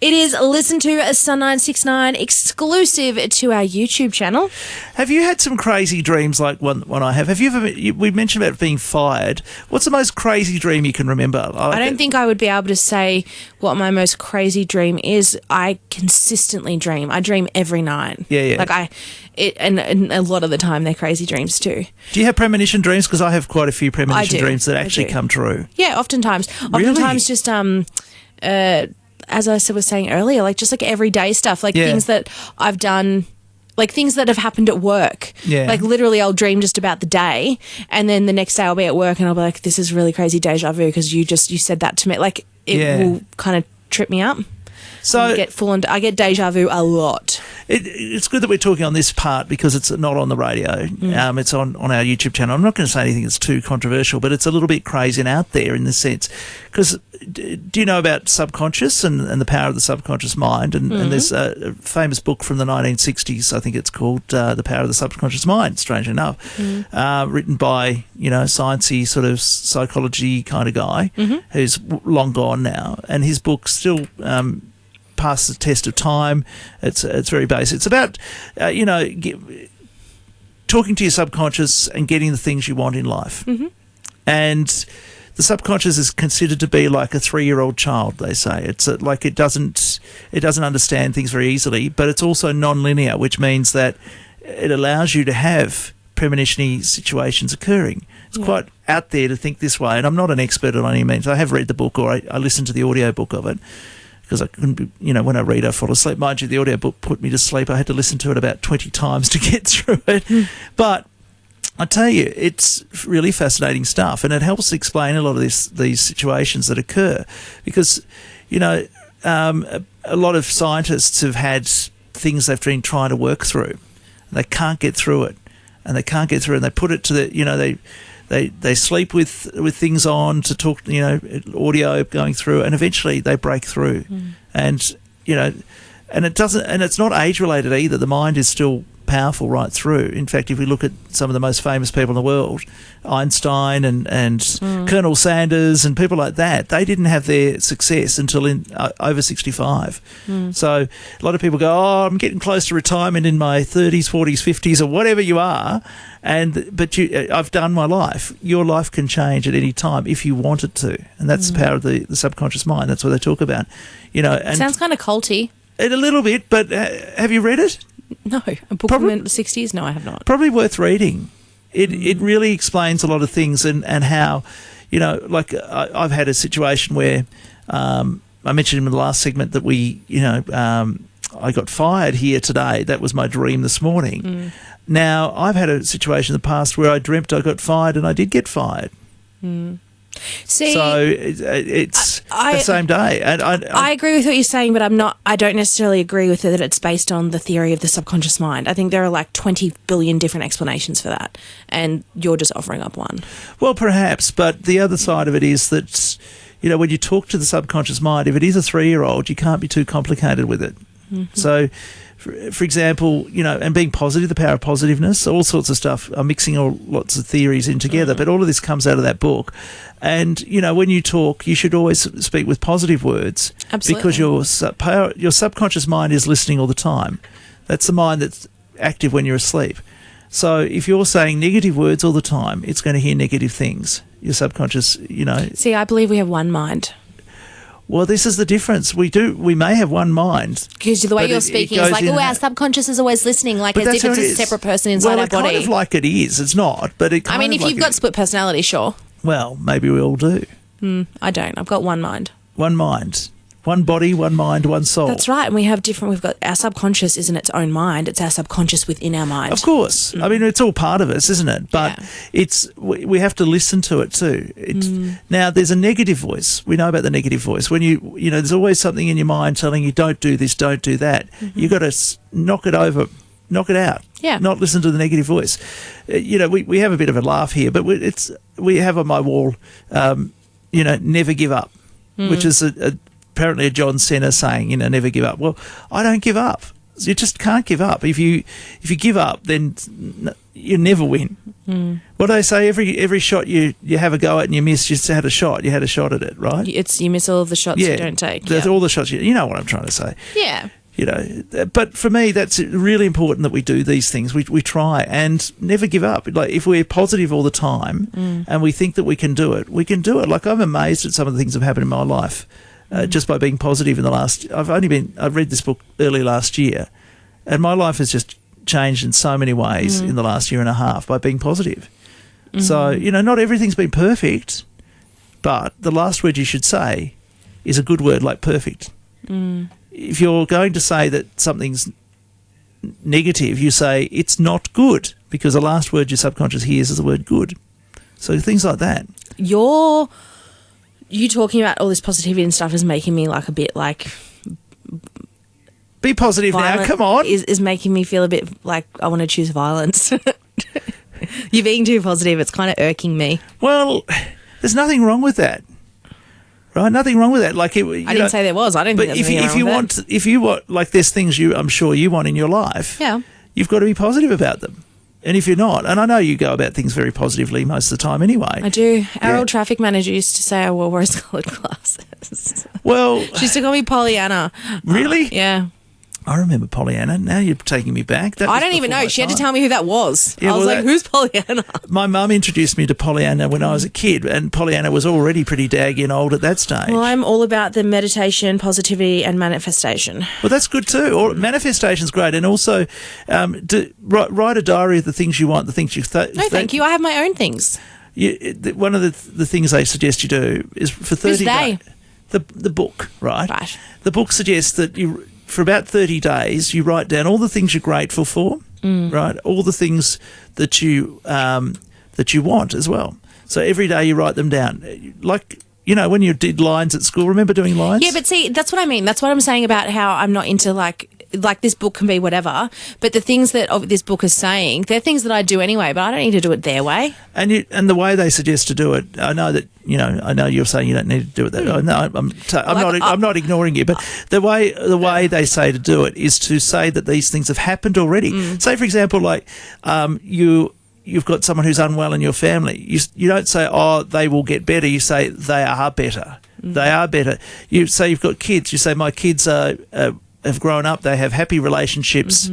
It is Listen to a Sun 969 exclusive to our YouTube channel. Have you had some crazy dreams like one I have? Have you ever? We mentioned about being fired. What's the most crazy dream you can remember? I don't think I would be able to say what my most crazy dream is. I consistently dream. I dream every night. Yeah. Like and a lot of the time they're crazy dreams too. Do you have premonition dreams? Because I have quite a few premonition dreams that actually come true. Yeah, oftentimes. Really? Oftentimes just as I was saying earlier, like just like everyday stuff, like things that I've done, like things that have happened at work. Yeah. Like literally I'll dream just about the day, and then the next day I'll be at work and I'll be like, this is really crazy deja vu because you said that to me. Like it will kind of trip me up. So I get deja vu a lot. It's good that we're talking on this part because it's not on the radio. It's on our YouTube channel. I'm not going to say anything that's too controversial, but it's a little bit crazy and out there in the sense. Because do you know about subconscious and the power of the subconscious mind? And there's a famous book from the 1960s, I think it's called The Power of the Subconscious Mind, strangely enough, written by, sciencey sort of psychology kind of guy who's long gone now. And his book still pass the test of time. It's very basic. It's about talking to your subconscious and getting the things you want in life. And the subconscious is considered to be like a 3-year-old child. They say it's like it doesn't understand things very easily, but it's also non-linear, which means that it allows you to have premonition-y situations occurring. It's quite out there to think this way, and I'm not an expert on any means. I have read the book, or I listened to the audio book of it. Because I couldn't be, when I read, I fall asleep. Mind you, the audiobook put me to sleep. I had to listen to it about 20 times to get through it. But I tell you, it's really fascinating stuff, and it helps explain a lot of these situations that occur. Because, a lot of scientists have had things they've been trying to work through, and they can't get through it. And they put it to the, They sleep with things on to talk, audio going through, and eventually they break through. And and it doesn't, and it's not age related either. The mind is still powerful right through. In fact, if we look at some of the most famous people in the world, Einstein and Colonel Sanders and people like that, they didn't have their success until over 65. So a lot of people go, oh, I'm getting close to retirement in my 30s, 40s, 50s, or whatever you are, but I've done my life. Your life can change at any time if you want it to, and that's the power of the subconscious mind. That's what they talk about. And sounds kind of culty. A little bit, but have you read it? No, a book from the 60s? No, I have not. Probably worth reading. It really explains a lot of things and how, like I've had a situation where I mentioned in the last segment that I got fired here today. That was my dream this morning. Now, I've had a situation in the past where I dreamt I got fired and I did get fired. See, so it's the same day. And I agree with what you're saying, but I don't necessarily agree with it that it's based on the theory of the subconscious mind. I think there are like 20 billion different explanations for that, and you're just offering up one. Well, perhaps, but the other side of it is that, when you talk to the subconscious mind, if it is a 3-year-old, you can't be too complicated with it. So, for example, and being positive, the power of positiveness, all sorts of stuff. I'm mixing lots of theories in together, but all of this comes out of that book. And, when you talk, you should always speak with positive words. Absolutely. Because your subconscious mind is listening all the time. That's the mind that's active when you're asleep. So if you're saying negative words all the time, it's going to hear negative things. Your subconscious, See, I believe we have one mind. Well, this is the difference. We may have one mind. Because the way you're speaking is like, our subconscious is always listening, like as if it's a separate person inside our body. Well, kind of like it is. It's not, but it kind of if you've got split personality, sure. Well, maybe we all do. I don't. I've got one mind. One mind. One body, one mind, one soul. That's right. And we've got our subconscious isn't its own mind. It's our subconscious within our mind. Of course. I mean, it's all part of us, isn't it? But we have to listen to it too. Now, there's a negative voice. We know about the negative voice. When there's always something in your mind telling you, don't do this, don't do that. You've got to knock it over. Knock it out. Yeah. Not listen to the negative voice. We have a bit of a laugh here, but we have on my wall, never give up, which is apparently a John Cena saying, never give up. Well, I don't give up. You just can't give up. If you give up, then you never win. What do they say? Every shot you have a go at and you miss, you just had a shot. You had a shot at it, right? You miss all of the shots you don't take. That's all the shots. You know what I'm trying to say. Yeah. You know, but for me, that's really important that we do these things. We try and never give up. Like if we're positive all the time and we think that we can do it, we can do it. Like I'm amazed at some of the things that have happened in my life just by being positive in the last. I read this book early last year, and my life has just changed in so many ways in the last year and a half by being positive. So you know, not everything's been perfect, but the last word you should say is a good word like perfect. If you're going to say that something's negative, you say it's not good, because the last word your subconscious hears is the word good. So things like that. You talking about all this positivity and stuff is making me like a bit like... Be positive now, come on. Is making me feel a bit like I want to choose violence. You're being too positive. It's kind of irking me. Well, there's nothing wrong with that. Right, nothing wrong with that. Like I didn't say there was. I don't think there's anything wrong with that. But if you want, like, there's things I'm sure you want in your life. Yeah, you've got to be positive about them. And if you're not, and I know you go about things very positively most of the time anyway. I do. Our old traffic manager used to say I wore rose-coloured glasses. Well, she used to call me Pollyanna. Really? Yeah. I remember Pollyanna. Now you're taking me back. I don't even know. She had to tell me who that was. Yeah, I was like, who's Pollyanna? My mum introduced me to Pollyanna when I was a kid, and Pollyanna was already pretty dagging old at that stage. Well, I'm all about the meditation, positivity and manifestation. Well, that's good too. Manifestation's great. And also write a diary of the things you want, the things you... No, thank you. I have my own things. One of the things they suggest you do is for 30 days... The book, right? Right. The book suggests that for about 30 days, you write down all the things you're grateful for, right? All the things that you want as well. So every day you write them down. Like, you know, when you did lines at school, remember doing lines? Yeah, but see, that's what I mean. That's what I'm saying about how I'm not into like this book can be whatever, but the things that this book is saying, they're things that I do anyway, but I don't need to do it their way. And the way they suggest to do it, I know that, you know, I know you're saying you don't need to do it that way. No, I'm not ignoring you, but the way they say to do it is to say that these things have happened already. Say, for example, like you've got someone who's unwell in your family. You don't say, oh, they will get better. You say they are better. They are better. You say you've got kids. You say my kids have grown up, they have happy relationships,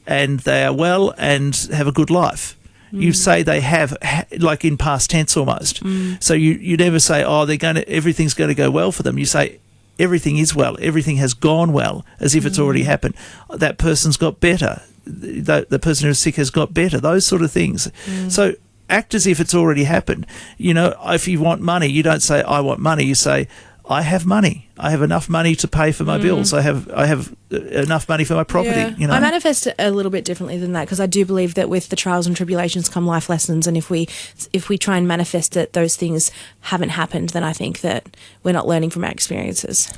and they are well and have a good life. You say they have, like in past tense almost. So you never say, oh, everything's going to go well for them. You say everything is well, everything has gone well, as if it's already happened. That person's got better. The person who's sick has got better. Those sort of things. So act as if it's already happened. You know, if you want money, you don't say I want money. You say I have money. I have enough money to pay for my bills. I have enough money for my property. Yeah. You know, I manifest it a little bit differently than that, because I do believe that with the trials and tribulations come life lessons, and if we try and manifest that those things haven't happened, then I think that we're not learning from our experiences.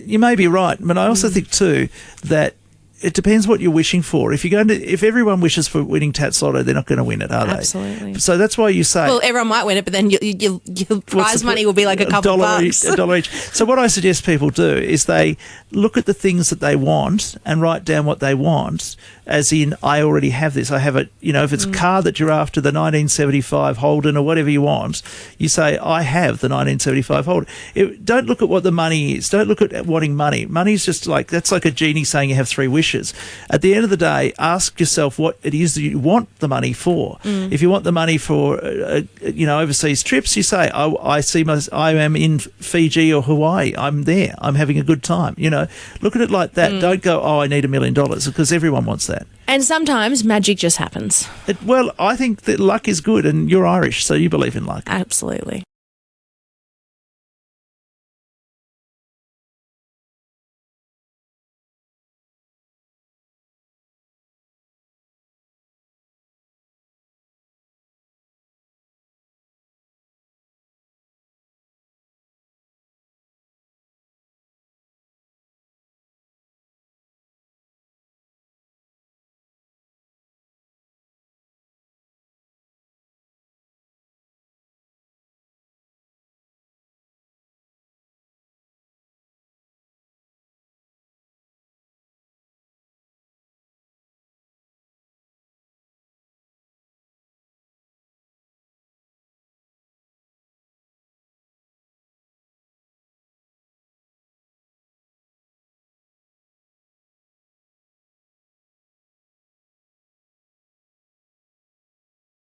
You may be right, but I also think too that it depends what you're wishing for. If everyone wishes for winning Tats Lotto, they're not going to win it, are they? Absolutely. So that's why you say... Well, everyone might win it, but then your prize money will be like a couple bucks. A dollar each. So what I suggest people do is they look at the things that they want and write down what they want, as in, I already have this. I have it, you know, if it's a car that you're after, the 1975 Holden or whatever you want, you say, I have the 1975 Holden. Don't look at what the money is. Don't look at wanting money. Money's just like, that's like a genie saying you have 3 wishes. At the end of the day, ask yourself what it is that you want the money for. If you want the money for, overseas trips, you say, I am in Fiji or Hawaii. I'm there. I'm having a good time. You know, look at it like that. Don't go, oh, I need $1 million, because everyone wants that. And sometimes magic just happens. Well, I think that luck is good, and you're Irish, so you believe in luck. Absolutely.